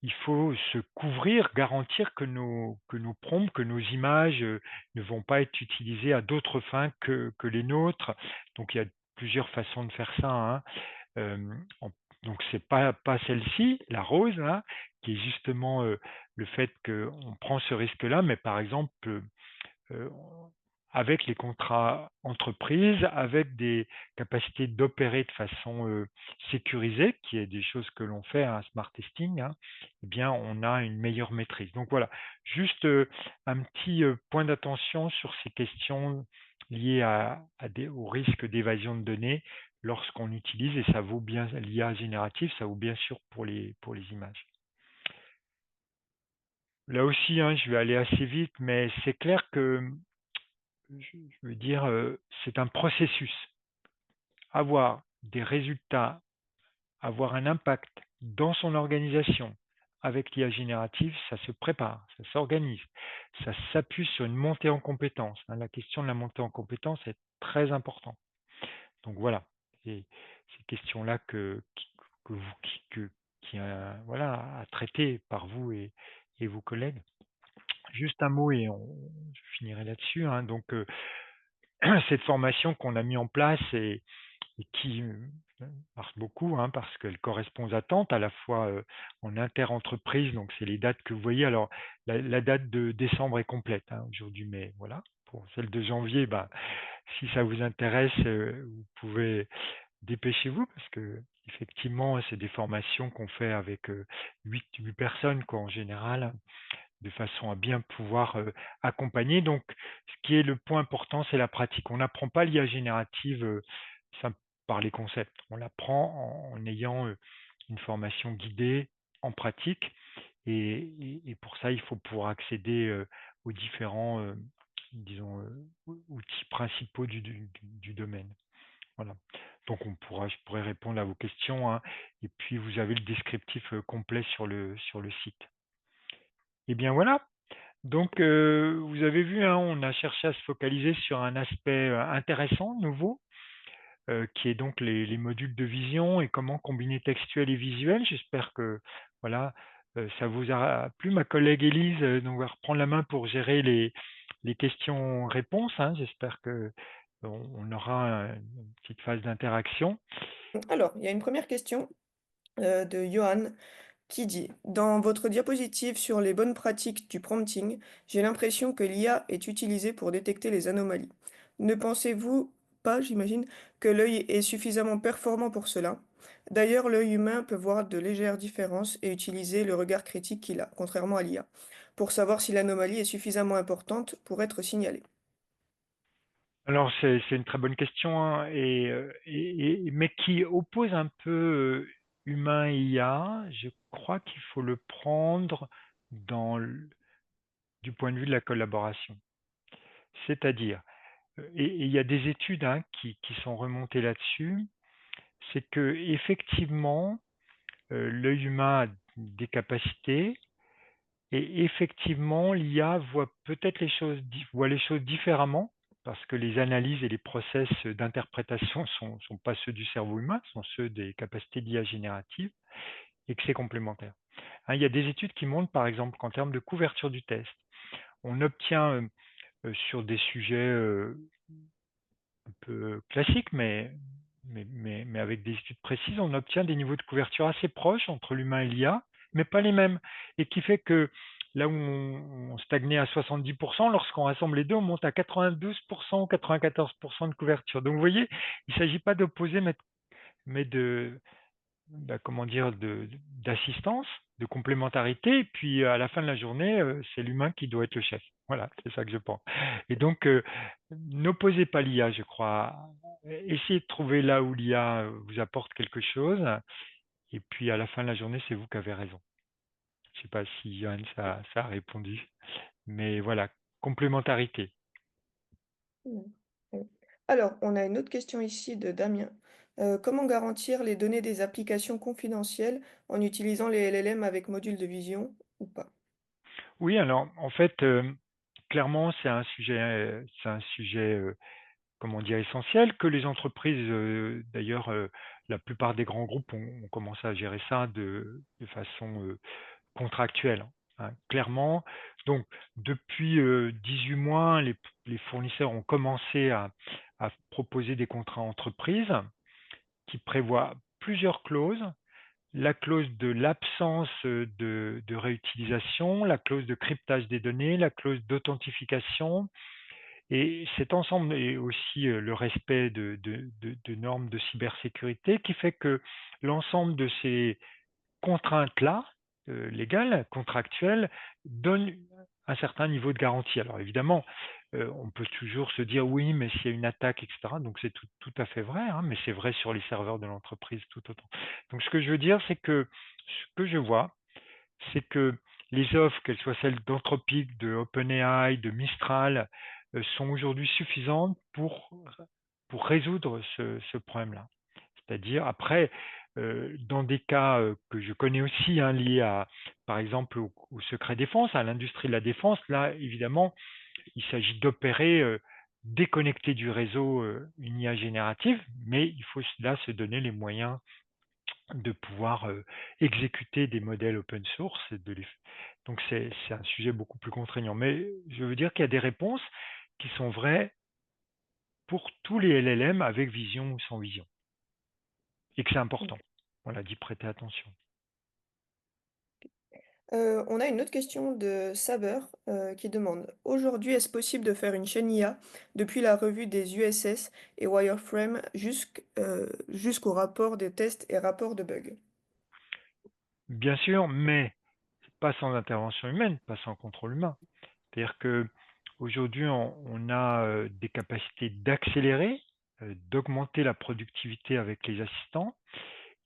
il faut se couvrir, garantir que nos prompts, que nos images ne vont pas être utilisées à d'autres fins que les nôtres. Donc il y a plusieurs façons de faire ça, hein. Euh, en- donc c'est pas celle-ci, la rose, hein, qui est justement le fait qu'on prend ce risque-là, mais par exemple, euh, avec les contrats entreprises, avec des capacités d'opérer de façon sécurisée, qui est des choses que l'on fait à un smart testing, hein, eh bien, on a une meilleure maîtrise. Donc voilà, juste un petit point d'attention sur ces questions liées au risque d'évasion de données lorsqu'on utilise, et ça vaut bien l'IA générative, ça vaut bien sûr pour les images. Là aussi, hein, je vais aller assez vite, mais c'est clair que je veux dire, c'est un processus. Avoir des résultats, avoir un impact dans son organisation avec l'IA générative, ça se prépare, ça s'organise, ça s'appuie sur une montée en compétences, hein. La question de la montée en compétences est très importante. Donc voilà, et ces questions-là que vous qui voilà, à traiter par vous et vos collègues. Juste un mot et je finirai là-dessus, hein. Donc cette formation qu'on a mis en place et qui marche beaucoup, hein, parce qu'elle correspond aux attentes, à la fois en inter-entreprise, donc c'est les dates que vous voyez. Alors, la date de décembre est complète, hein, aujourd'hui, mais voilà, pour celle de janvier, bah, si ça vous intéresse, vous pouvez dépêchez-vous, parce que effectivement, c'est des formations qu'on fait avec 8 personnes, quoi, en général, de façon à bien pouvoir accompagner. Donc, ce qui est le point important, c'est la pratique. On n'apprend pas l'IA générative par les concepts. On l'apprend en ayant une formation guidée en pratique. Et pour ça, il faut pouvoir accéder aux différents, disons, outils principaux du domaine. Voilà. Donc, je pourrais répondre à vos questions, hein. Et puis, vous avez le descriptif complet sur le site. Et bien voilà. Donc, vous avez vu, hein, on a cherché à se focaliser sur un aspect intéressant, nouveau, qui est donc les modules de vision et comment combiner textuel et visuel. J'espère que voilà, ça vous a plu. Ma collègue Élise donc, va reprendre la main pour gérer les questions-réponses, hein. J'espère que on aura une petite phase d'interaction. Alors, il y a une première question de Johan qui dit: «Dans votre diapositive sur les bonnes pratiques du prompting, j'ai l'impression que l'IA est utilisée pour détecter les anomalies. Ne pensez-vous pas, j'imagine, que l'œil est suffisamment performant pour cela? D'ailleurs, l'œil humain peut voir de légères différences et utiliser le regard critique qu'il a, contrairement à l'IA, pour savoir si l'anomalie est suffisamment importante pour être signalée.» Alors, c'est une très bonne question, hein, mais qui oppose un peu humain et IA. Je crois qu'il faut le prendre du point de vue de la collaboration. C'est-à-dire, et il y a des études, hein, qui sont remontées là-dessus, c'est que effectivement, l'œil humain a des capacités, et effectivement, l'IA voit peut-être voit les choses différemment, parce que les analyses et les process d'interprétation sont pas ceux du cerveau humain, sont ceux des capacités d'IA générative, et que c'est complémentaire. Hein, il y a des études qui montrent, par exemple, qu'en termes de couverture du test, on obtient sur des sujets un peu classiques, mais avec des études précises, on obtient des niveaux de couverture assez proches entre l'humain et l'IA, mais pas les mêmes. Et qui fait que là où on stagnait à 70%, lorsqu'on rassemble les deux, on monte à 92% ou 94% de couverture. Donc vous voyez, il ne s'agit pas d'opposer, mais comment dire, d'assistance. de complémentarité. Et puis à la fin de la journée, c'est l'humain qui doit être le chef. Voilà, c'est ça que je pense. Et donc, n'opposez pas l'IA, je crois. Essayez de trouver là où l'IA vous apporte quelque chose. Et puis à la fin de la journée, c'est vous qui avez raison. Je ne sais pas si Johan, ça a répondu. Mais voilà, complémentarité. Mmh. Oui. Alors, on a une autre question ici de Damien. Comment garantir les données des applications confidentielles en utilisant les LLM avec module de vision ou pas? Oui, alors en fait, clairement, c'est un sujet comment dire, essentiel, que les entreprises, d'ailleurs, la plupart des grands groupes ont commencé à gérer ça de façon contractuelle, hein, clairement. Donc, depuis 18 mois, les fournisseurs ont commencé à proposer des contrats entreprises qui prévoient plusieurs clauses. La clause de l'absence de réutilisation, la clause de cryptage des données, la clause d'authentification, et cet ensemble est aussi le respect de normes de cybersécurité qui fait que l'ensemble de ces contraintes-là, légales, contractuelles, donnent un certain niveau de garantie. Alors évidemment, on peut toujours se dire oui, mais s'il y a une attaque, etc. Donc c'est tout à fait vrai, hein, mais c'est vrai sur les serveurs de l'entreprise tout autant. Donc ce que je veux dire, c'est que ce que je vois, c'est que les offres, qu'elles soient celles d'Anthropic, de OpenAI, de Mistral, sont aujourd'hui suffisantes pour résoudre ce problème-là. C'est-à-dire, après, dans des cas que je connais aussi, hein, liés à, par exemple, au secret défense, à l'industrie de la défense, là, évidemment, il s'agit d'opérer déconnecté du réseau une IA générative, mais il faut là se donner les moyens de pouvoir exécuter des modèles open source. Donc c'est un sujet beaucoup plus contraignant. Mais je veux dire qu'il y a des réponses qui sont vraies pour tous les LLM avec vision ou sans vision. Et que c'est important. Voilà, d'y prêter attention. On a une autre question de Saber, qui demande: «Aujourd'hui, est-ce possible de faire une chaîne IA depuis la revue des USS et wireframe jusqu'au rapport des tests et rapports de bugs?» Bien sûr, mais pas sans intervention humaine, pas sans contrôle humain. C'est-à-dire que aujourd'hui, on a des capacités d'accélérer, d'augmenter la productivité avec les assistants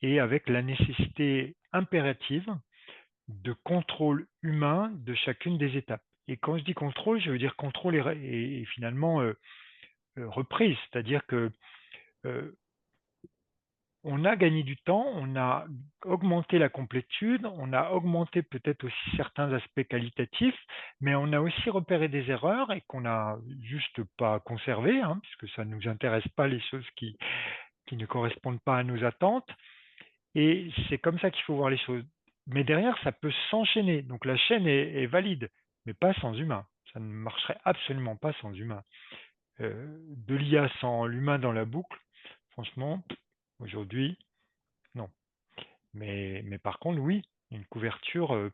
et avec la nécessité impérative de contrôle humain de chacune des étapes. Et quand je dis contrôle, je veux dire contrôle et finalement reprise, c'est-à-dire que euh, on a gagné du temps, on a augmenté la complétude, on a augmenté peut-être aussi certains aspects qualitatifs, mais on a aussi repéré des erreurs et qu'on n'a juste pas conservées, hein, puisque ça ne nous intéresse pas les choses qui ne correspondent pas à nos attentes. Et c'est comme ça qu'il faut voir les choses. Mais derrière, ça peut s'enchaîner. Donc la chaîne est valide, mais pas sans humain. Ça ne marcherait absolument pas sans humain. De l'IA sans l'humain dans la boucle, franchement, aujourd'hui, non. Mais par contre, oui, une couverture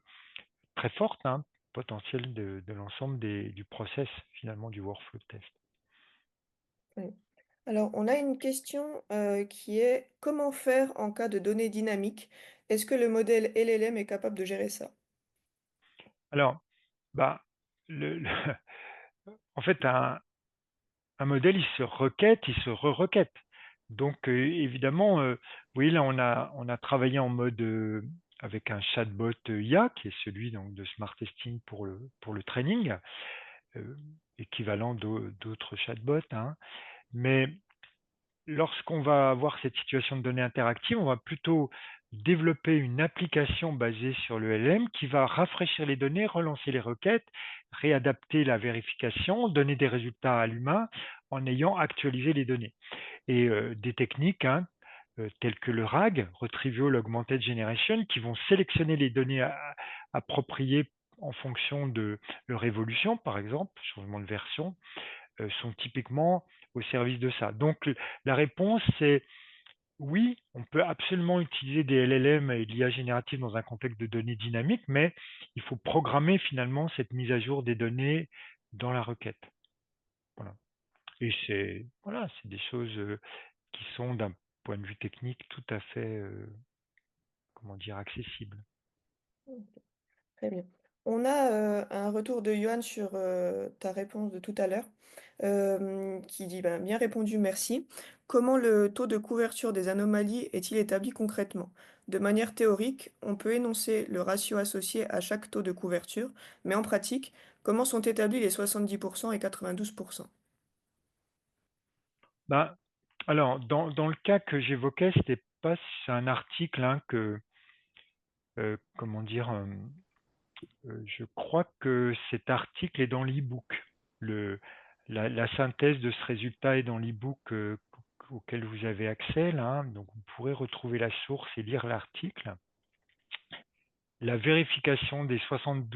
très forte, hein, potentielle de l'ensemble du process, finalement, du workflow de test. Oui. Alors, on a une question, qui est: «Comment faire en cas de données dynamiques? Est-ce que le modèle LLM est capable de gérer ça?» Alors, bah, en fait, un modèle, il se requête, il se re-requête. Donc, évidemment, oui, là, on a travaillé en mode avec un chatbot IA, qui est celui donc, de Smart Testing pour le training, euh, équivalent d'autres chatbots, hein. Mais lorsqu'on va avoir cette situation de données interactives, on va plutôt développer une application basée sur le LM qui va rafraîchir les données, relancer les requêtes, réadapter la vérification, donner des résultats à l'humain en ayant actualisé les données. Et des techniques, hein, telles que le RAG, Retrieval Augmented Generation, qui vont sélectionner les données appropriées en fonction de leur évolution, par exemple, changement de version, sont typiquement au service de ça. Donc la réponse, c'est oui, on peut absolument utiliser des LLM et de l'IA générative dans un contexte de données dynamiques, mais il faut programmer finalement cette mise à jour des données dans la requête. Voilà. Et c'est voilà, c'est des choses qui sont d'un point de vue technique tout à fait, comment dire, accessibles. Très bien. On a, un retour de Johan sur, ta réponse de tout à l'heure, qui dit: «Ben, bien répondu, merci. Comment le taux de couverture des anomalies est-il établi concrètement? De manière théorique, on peut énoncer le ratio associé à chaque taux de couverture, mais en pratique, comment sont établis les 70 et 92? Ben, alors, dans le cas que j'évoquais, c'était pas c'est un article hein, que, comment dire, je crois que cet article est dans l'e-book. Le, la synthèse de ce résultat est dans l'e-book auquel vous avez accès là, hein. Donc vous pourrez retrouver la source et lire l'article. La vérification des 72%,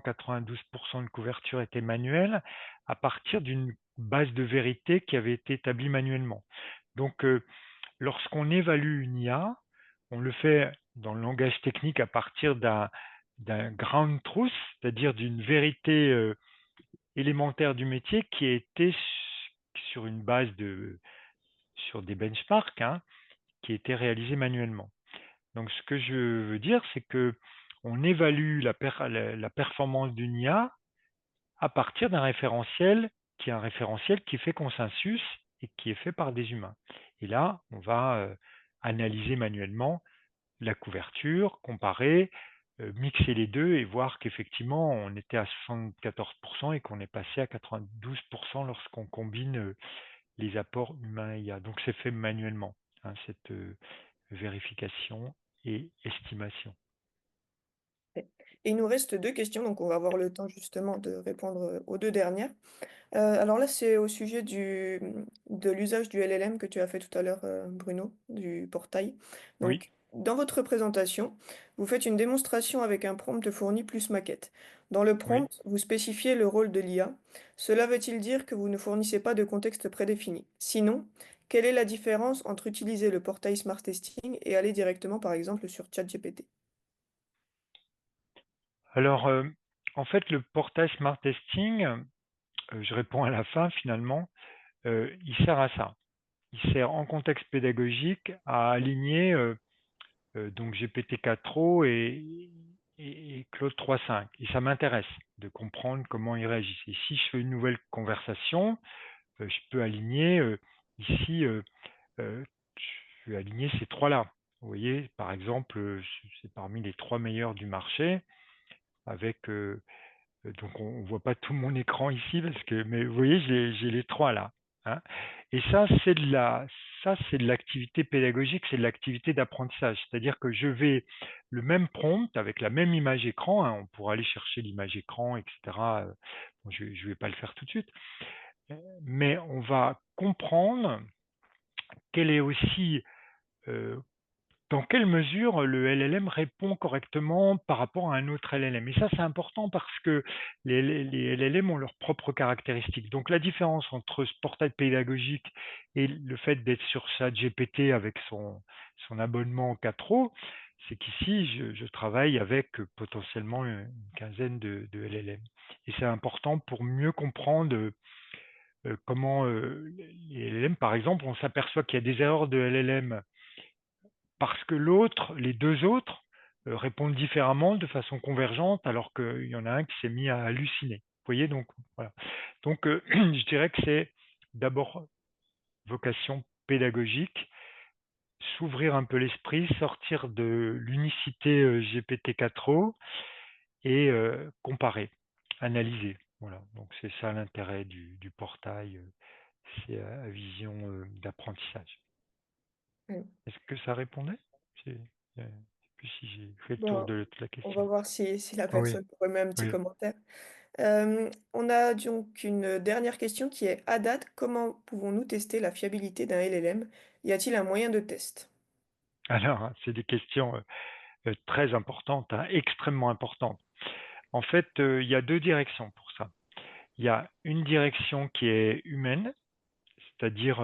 92% de couverture était manuelle à partir d'une base de vérité qui avait été établie manuellement. Donc, lorsqu'on évalue une IA, on le fait dans le langage technique à partir d'un ground truth, c'est-à-dire d'une vérité élémentaire du métier qui a été sur une base sur des benchmarks, hein, qui a été réalisée manuellement. Donc, ce que je veux dire, c'est que on évalue la performance d'une IA à partir d'un référentiel qui est un référentiel qui fait consensus et qui est fait par des humains. Et là, on va analyser manuellement la couverture, comparer, mixer les deux et voir qu'effectivement, on était à 74% et qu'on est passé à 92% lorsqu'on combine les apports humains et IA. Donc, c'est fait manuellement, hein, cette vérification et estimation. Et il nous reste 2 questions, donc on va avoir le temps justement de répondre, aux 2 dernières. Alors là, c'est au sujet de l'usage du LLM que tu as fait tout à l'heure, Bruno, du portail. Oui. Donc, dans votre présentation, vous faites une démonstration avec un prompt fourni plus maquette. Dans le Oui. prompt, vous spécifiez le rôle de l'IA. Cela veut-il dire que vous ne fournissez pas de contexte prédéfini? Sinon, quelle est la différence entre utiliser le portail Smart Testing et aller directement, par exemple, sur ChatGPT? Alors, en fait, le portail Smart Testing, je réponds à la fin finalement, il sert à ça. Il sert en contexte pédagogique à aligner donc GPT-4o et Claude 3.5. Et ça m'intéresse de comprendre comment ils réagissent. Et si je fais une nouvelle conversation, je peux aligner ici, je vais aligner ces trois-là. Vous voyez, par exemple, c'est parmi les trois meilleurs du marché avec donc on ne voit pas tout mon écran ici parce que, mais vous voyez, j'ai les trois là, hein. Et ça c'est de l'activité pédagogique, c'est de l'activité d'apprentissage. C'est-à-dire que je vais le même prompt avec la même image écran, hein, on pourra aller chercher l'image écran, etc. Bon, je ne vais pas le faire tout de suite, mais on va comprendre quelle est aussi euh, dans quelle mesure le LLM répond correctement par rapport à un autre LLM. Et ça, c'est important parce que les LLM ont leurs propres caractéristiques. Donc, la différence entre ce portail pédagogique et le fait d'être sur ChatGPT avec son abonnement 4O, c'est qu'ici, je travaille avec potentiellement une quinzaine de LLM. Et c'est important pour mieux comprendre comment les LLM, par exemple, on s'aperçoit qu'il y a des erreurs de LLM parce que l'autre, les deux autres, répondent différemment, de façon convergente, alors qu'il y en a un qui s'est mis à halluciner. Vous voyez, donc voilà. Donc je dirais que c'est d'abord vocation pédagogique, s'ouvrir un peu l'esprit, sortir de l'unicité GPT-4o et comparer, analyser. Voilà, donc c'est ça l'intérêt du portail, c'est à vision d'apprentissage. Mmh. Est-ce que ça répondait? Je ne sais plus si j'ai fait le tour Bon, de la on va question. voir si la Ah oui, personne remet un petit oui. commentaire. On a donc une dernière question qui est: à date, comment pouvons-nous tester la fiabilité d'un LLM? Y a-t-il un moyen de test? Alors, hein, c'est des questions très importantes, hein, extrêmement importantes. En fait, il y a deux directions pour ça. Il y a une direction qui est humaine, c'est-à-dire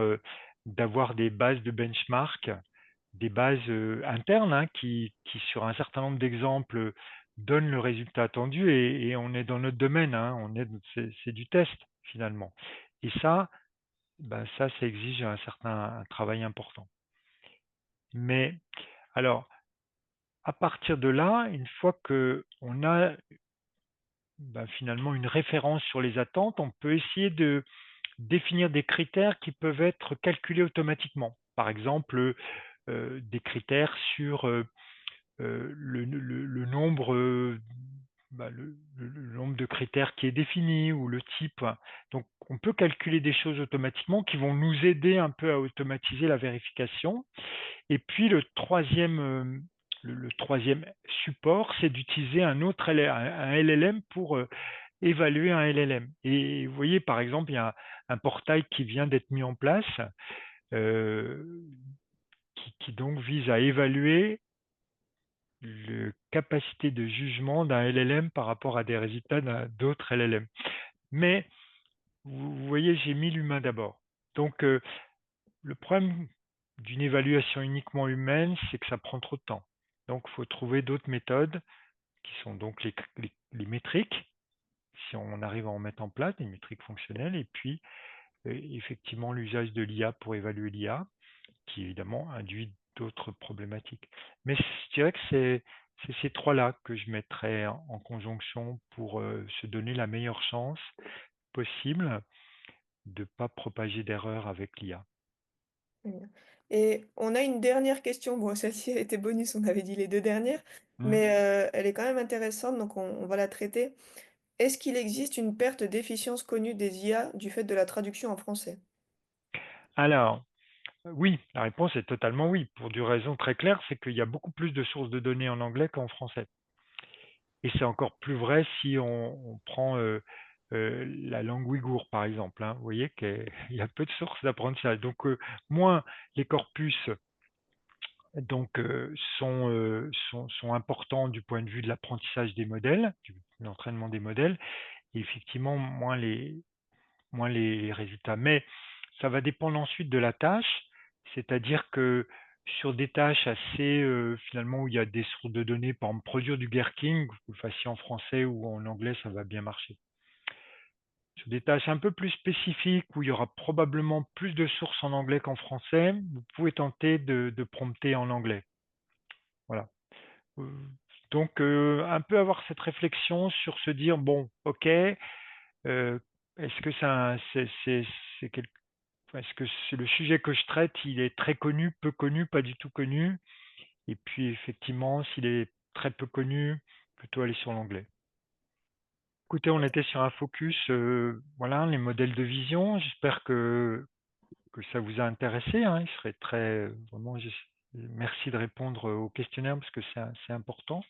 d'avoir des bases de benchmark, des bases internes hein, qui, sur un certain nombre d'exemples, donnent le résultat attendu et on est dans notre domaine, hein, c'est du test finalement. Et ça, ben ça exige un travail important. Mais alors, à partir de là, une fois qu'on a finalement une référence sur les attentes, on peut essayer de définir des critères qui peuvent être calculés automatiquement. Par exemple, des critères sur le nombre, le nombre de critères qui est défini ou le type. Donc, on peut calculer des choses automatiquement qui vont nous aider un peu à automatiser la vérification. Et puis, le troisième support, c'est d'utiliser un autre un LLM pour évaluer un LLM. Et vous voyez, par exemple, il y a un portail qui vient d'être mis en place euh, qui donc vise à évaluer la capacité de jugement d'un LLM par rapport à des résultats d'autres LLM. Mais vous voyez, j'ai mis l'humain d'abord. Donc, le problème d'une évaluation uniquement humaine, c'est que ça prend trop de temps. Donc, il faut trouver d'autres méthodes qui sont donc les métriques, si on arrive à en mettre en place, des métriques fonctionnelles, et puis effectivement l'usage de l'IA pour évaluer l'IA, qui évidemment induit d'autres problématiques. Mais je dirais que c'est ces trois-là que je mettrais en conjonction pour se donner la meilleure chance possible de ne pas propager d'erreurs avec l'IA. Très bien. Et on a une dernière question. Bon, celle-ci, elle était bonus, on avait dit les 2 dernières, Mm. mais elle est quand même intéressante, donc on va la traiter. Est-ce qu'il existe une perte d'efficience connue des IA du fait de la traduction en français? Alors, oui, la réponse est totalement oui, pour une raison très claire, c'est qu'il y a beaucoup plus de sources de données en anglais qu'en français. Et c'est encore plus vrai si on prend la langue ouïghour, par exemple. Hein. Vous voyez qu'il y a peu de sources d'apprentissage. Donc, moins les corpus donc, sont importants du point de vue de l'apprentissage des modèles, de l'entraînement des modèles, et effectivement, moins les résultats. Mais ça va dépendre ensuite de la tâche, c'est-à-dire que sur des tâches assez, finalement, où il y a des sources de données, par exemple, produire du gherkin, que vous le fassiez en français ou en anglais, ça va bien marcher. Sur des tâches un peu plus spécifiques, où il y aura probablement plus de sources en anglais qu'en français, vous pouvez tenter de prompter en anglais. Voilà. Euh, Donc, un peu avoir cette réflexion sur se dire, bon, ok, est-ce que c'est quelque est-ce que c'est le sujet que je traite, il est très connu, peu connu, pas du tout connu? Et puis effectivement, s'il est très peu connu, plutôt aller sur l'anglais. Écoutez, on était sur un focus, voilà, les modèles de vision. J'espère que ça vous a intéressé. Hein. Il serait vraiment, merci de répondre au questionnaire parce que c'est important.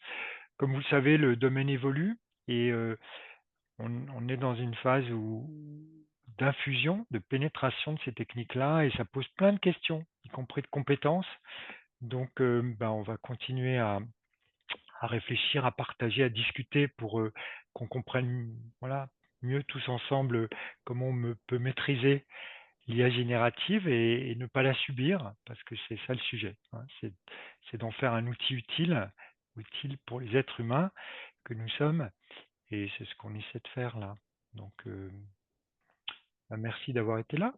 Comme vous le savez, le domaine évolue et on est dans une phase d'infusion, de pénétration de ces techniques-là, et ça pose plein de questions, y compris de compétences. Donc, on va continuer à réfléchir, à partager, à discuter pour qu'on comprenne, voilà, mieux tous ensemble comment peut maîtriser l'IA générative et ne pas la subir, parce que c'est ça le sujet. Hein. C'est d'en faire un outil utile pour les êtres humains que nous sommes, et c'est ce qu'on essaie de faire là. Donc, merci d'avoir été là.